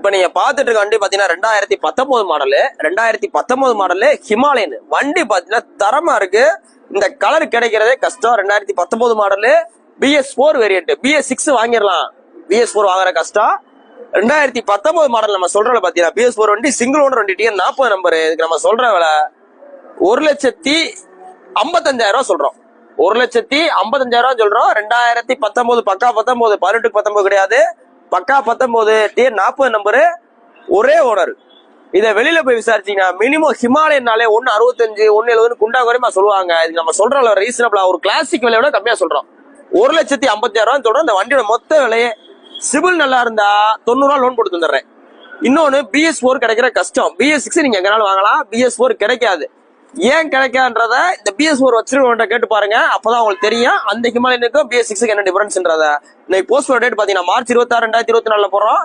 இப்ப நீங்க பாத்துட்டு இருக்க வண்டி பாத்தீங்கன்னா 2019 மாடலு ஹிமாலயன் வண்டி பாத்தீங்கன்னா தரமா இருக்கு. இந்த கலர் கிடைக்கிறதே கஷ்டம். 2019 மாடலு BS4 வேரியன்ட். BS6 வாங்கிடலாம், BS4 வாங்குற கஷ்டம். 2019 மாடல் நம்ம சொல்ற பாத்தீங்கன்னா BS4 வண்டி சிங்கிள் ஓனர் வண்டி TN 40 நம்பர். இதுக்கு நம்ம சொல்ற விலை 1,55,000 சொல்றோம். 1,55,000 சொல்றோம். 2019 பக்கா 19 18 கிடையாது, பக்கா 19 TN 40 நம்பரு, ஒரே ஓனர். இதை வெளியில போய் விசாரிச்சீங்கன்னா மினிமம் ஹிமாலயனாலே 1,65 1,70 குண்டா குறைமா சொல்லுவாங்க. இது நம்ம சொல்ற ரீசனபிளா ஒரு கிளாசிக் விலையோட கம்மியா சொல்றோம். 1,50,000 சொல்றோம். இந்த வண்டியோட மொத்த விலையே சிபில் நல்லா இருந்தா 90 லோன் போட்டு தந்துடுறேன். இன்னொன்னு BS4 கிடைக்கிற கஷ்டம். BS6 நீங்க எங்கனாலும் வாங்கலாம், BS4 கிடைக்காது. ஏன் கிடைக்காதுன்றத இந்த BS4 வச்சிருக்கவங்க கேட்டு பாருங்க, அப்பதான் உங்களுக்கு தெரியும் அந்த ஹிமாலயனுக்கும் BS6 என்ன டிஃபரன்ஸ்ன்றத. இன்னைக்கு போஸ்ட் டேட் பாத்தீங்கன்னா மார்ச் 26, 2024 போறோம்.